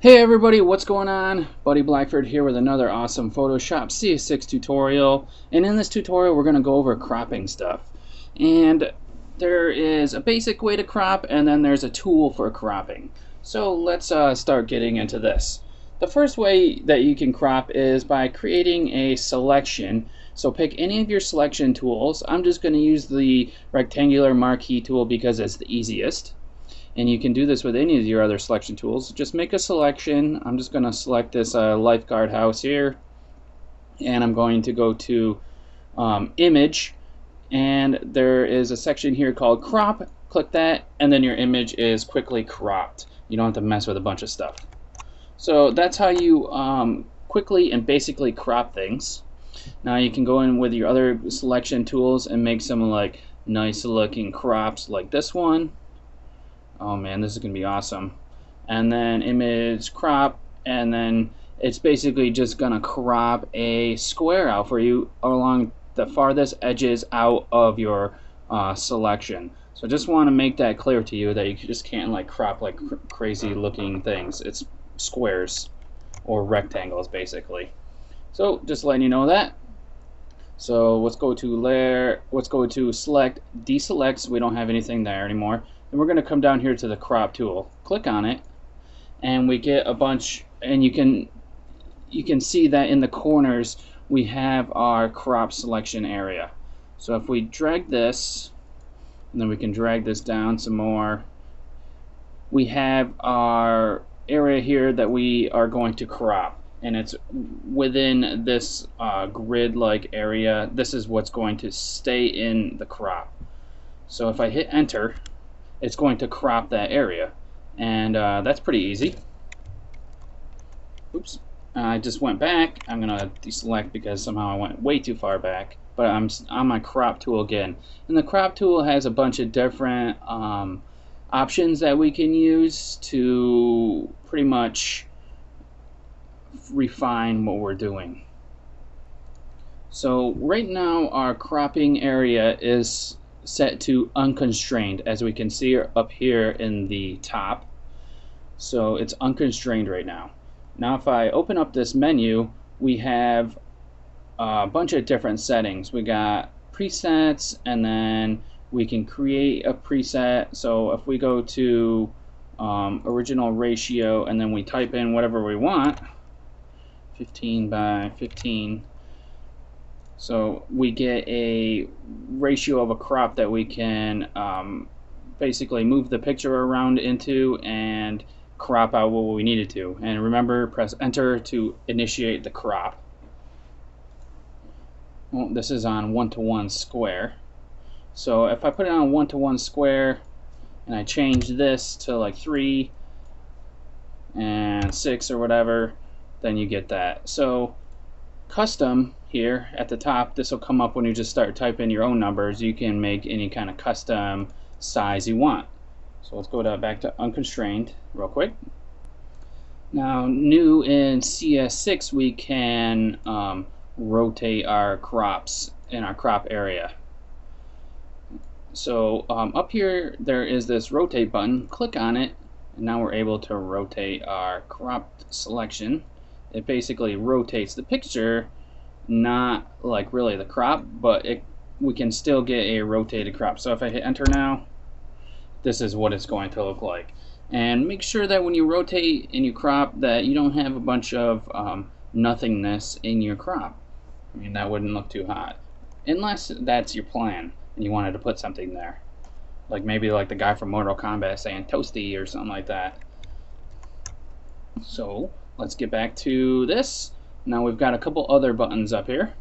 Hey everybody, what's going on? Buddy Blackford here with another awesome Photoshop CS6 tutorial. And in this tutorial we're going to go over cropping stuff. And there is a basic way to crop, and then there's a tool for cropping. So let's start getting into this. The first way that you can crop is by creating a selection. So pick any of your selection tools. I'm just going to use the rectangular marquee tool because it's the easiest. And you can do this with any of your other selection tools. Just make a selection. I'm just going to select this lifeguard house here, and I'm going to go to image, and there is a section here called crop. Click that, and then your image is quickly cropped. You don't have to mess with a bunch of stuff. So that's how you quickly and basically crop things. Now you can go in with your other selection tools and make some like nice looking crops like this one. Oh man, this is going to be awesome. And then image crop, and then it's basically just going to crop a square out for you along the farthest edges out of your selection. So just want to make that clear to you that you just can't like crop like crazy looking things. It's squares or rectangles basically. So just letting you know that. So let's go to layer, let's go to select, deselect, so we don't have anything there anymore. And we're going to come down here to the crop tool. Click on it, and we get a bunch, and you can see that in the corners we have our crop selection area. So if we drag this, and then we can drag this down some more, we have our area here that we are going to crop, and it's within this grid-like area. This is what's going to stay in the crop. So if I hit enter, it's going to crop that area, and that's pretty easy. Oops, I just went back. I'm gonna deselect because somehow I went way too far back, but I'm on my crop tool again, and the crop tool has a bunch of different options that we can use to pretty much refine what we're doing. So right now our cropping area is set to unconstrained, as we can see up here in the top. So it's unconstrained right now. Now if I open up this menu, we have a bunch of different settings. We got presets, and then we can create a preset. So if we go to original ratio, and then we type in whatever we want, 15 by 15, so we get a ratio of a crop that we can basically move the picture around into and crop out what we needed to. And remember, press enter to initiate the crop. Well, this is on 1:1 square. So if I put it on 1:1 square and I change this to like 3 and 6 or whatever, then you get that. So custom here at the top, this will come up when you just start typing your own numbers. You can make any kind of custom size you want. So let's go back to unconstrained real quick. Now new in CS6 we can rotate our crops in our crop area. So up here there is this rotate button. Click on it, and now we're able to rotate our cropped selection. It basically rotates the picture, not like really the crop, but we can still get a rotated crop. So if I hit enter now, this is what it's going to look like. And make sure that when you rotate and you crop that you don't have a bunch of nothingness in your crop. I mean, that wouldn't look too hot, unless that's your plan and you wanted to put something there, like maybe like the guy from Mortal Kombat saying toasty or something like that. So let's get back to this. Now we've got a couple other buttons up here.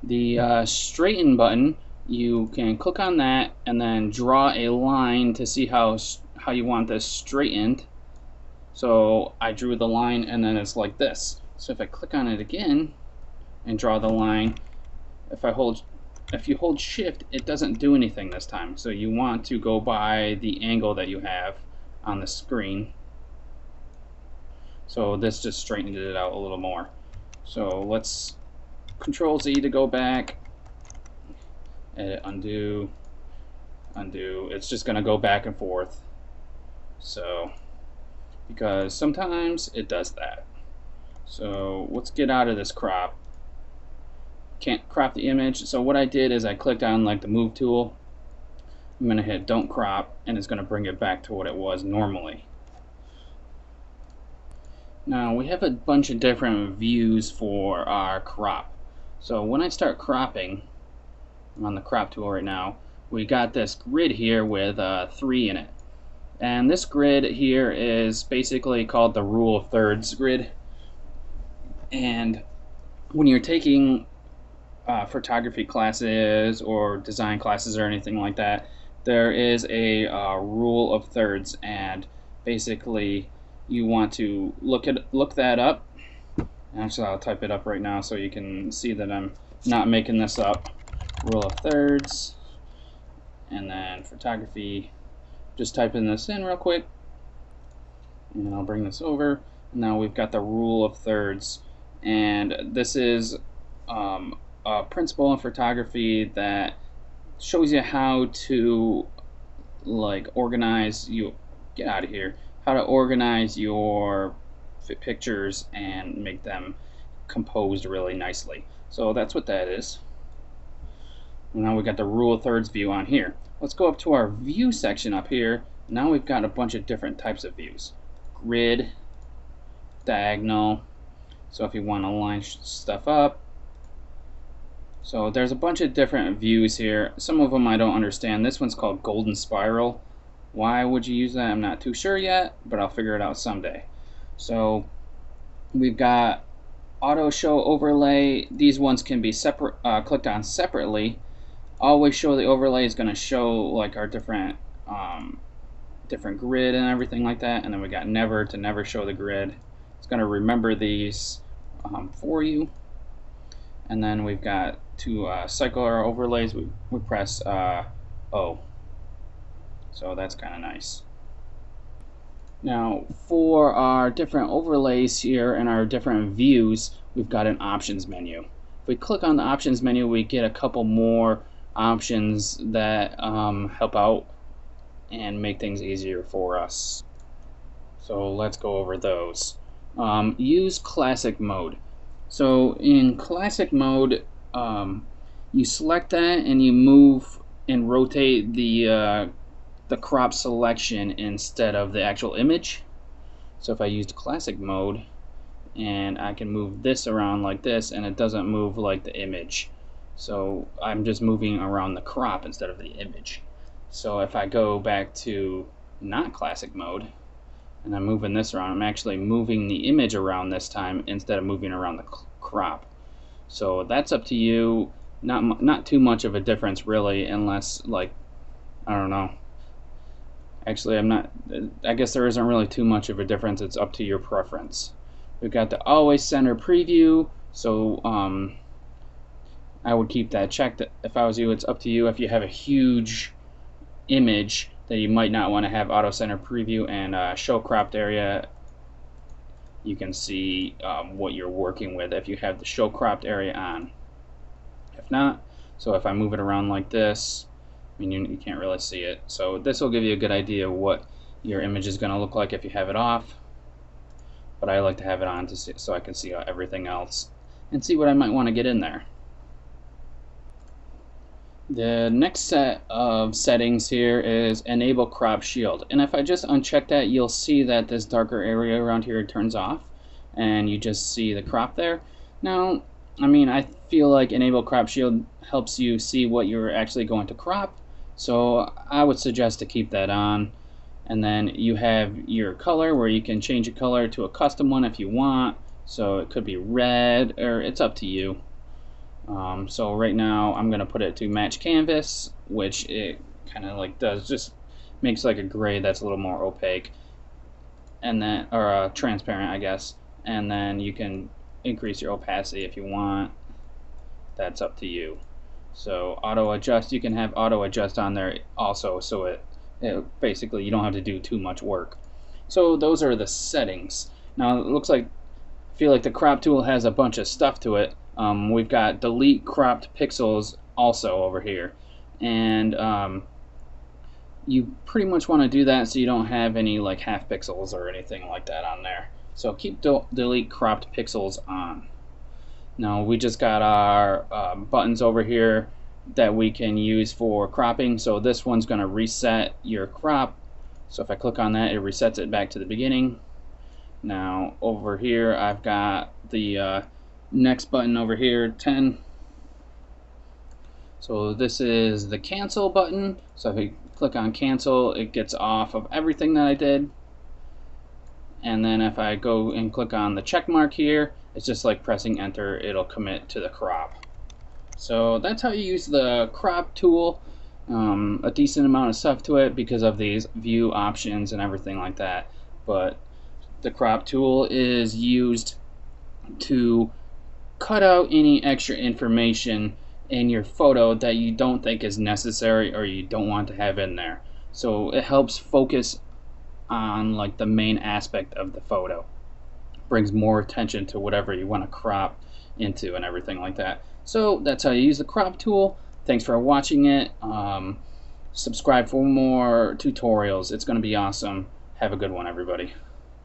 The straighten button, you can click on that and then draw a line to see how you want this straightened. So I drew the line, and then it's like this. So if I click on it again and draw the line, if you hold shift, it doesn't do anything this time. So you want to go by the angle that you have on the screen. So this just straightened it out a little more. So let's Control Z to go back, edit, undo, undo. It's just going to go back and forth. So because sometimes it does that. So let's get out of this crop. Can't crop the image. So what I did is I clicked on like the move tool. I'm going to hit don't crop, and it's going to bring it back to what it was normally. Now we have a bunch of different views for our crop. So when I start cropping, I'm on the crop tool right now, we got this grid here with 3 in it. And this grid here is basically called the rule of thirds grid. And when you're taking photography classes or design classes or anything like that, there is a rule of thirds, and basically you want to look that up. Actually, I'll type it up right now so you can see that I'm not making this up. Rule of thirds, and then photography. Just typing this in real quick, and I'll bring this over. Now we've got the rule of thirds, and this is a principle in photography that shows you how to like organize how to organize your pictures and make them composed really nicely. So that's what that is. Now we've got the rule of thirds view on here. Let's go up to our view section up here. Now we've got a bunch of different types of views. Grid, diagonal, so if you want to line stuff up. So there's a bunch of different views here. Some of them I don't understand. This one's called golden spiral. Why would you use that? I'm not too sure yet, but I'll figure it out someday. So we've got auto show overlay. These ones can be separate, clicked on separately. Always show the overlay is going to show like our different grid and everything like that. And then we got never to never show the grid. It's going to remember these for you. And then we've got to cycle our overlays. We press O. So that's kind of nice. Now for our different overlays here and our different views, we've got an options menu. If we click on the options menu, we get a couple more options that help out and make things easier for us. So let's go over those. Use classic mode. So in classic mode, you select that and you move and rotate the crop selection instead of the actual image. So if I used classic mode, and I can move this around like this, and it doesn't move like the image. So I'm just moving around the crop instead of the image. So if I go back to not classic mode, and I'm moving this around, I'm actually moving the image around this time instead of moving around the crop. So that's up to you. Not too much of a difference really, unless like, I don't know. Actually, I guess there isn't really too much of a difference. It's up to your preference. We've got the always center preview. So I would keep that checked. If I was you, it's up to you. If you have a huge image that you might not want to have auto center preview and show cropped area, you can see what you're working with if you have the show cropped area on. If not, so if I move it around like this, I mean, you can't really see it. So this will give you a good idea of what your image is going to look like if you have it off. But I like to have it on to see, so I can see everything else and see what I might want to get in there. The next set of settings here is enable crop shield, and if I just uncheck that, you'll see that this darker area around here turns off and you just see the crop there. Now I mean, I feel like enable crop shield helps you see what you're actually going to crop, so I would suggest to keep that on. And then you have your color where you can change your color to a custom one if you want, so it could be red, or it's up to you. So right now I'm gonna put it to match canvas, which it kind of like does, just makes like a gray that's a little more opaque, and then or transparent, I guess. And then you can increase your opacity if you want. That's up to you. So auto adjust, you can have auto adjust on there also, so it basically you don't have to do too much work. So those are the settings. Now it looks like, I feel like the crop tool has a bunch of stuff to it. We've got delete cropped pixels also over here, and you pretty much want to do that so you don't have any like half pixels or anything like that on there. So keep delete cropped pixels on. Now we just got our buttons over here that we can use for cropping. So this one's going to reset your crop. So if I click on that, it resets it back to the beginning. Now over here I've got the next button over here, 10. So this is the cancel button. So if I click on cancel, it gets off of everything that I did. And then if I go and click on the check mark here, it's just like pressing enter, it'll commit to the crop. So that's how you use the crop tool. A decent amount of stuff to it because of these view options and everything like that. But the crop tool is used to cut out any extra information in your photo that you don't think is necessary or you don't want to have in there. So it helps focus on like the main aspect of the photo. Brings more attention to whatever you want to crop into and everything like that. So that's how you use the crop tool. Thanks for watching it. Subscribe for more tutorials. It's going to be awesome. Have a good one, everybody.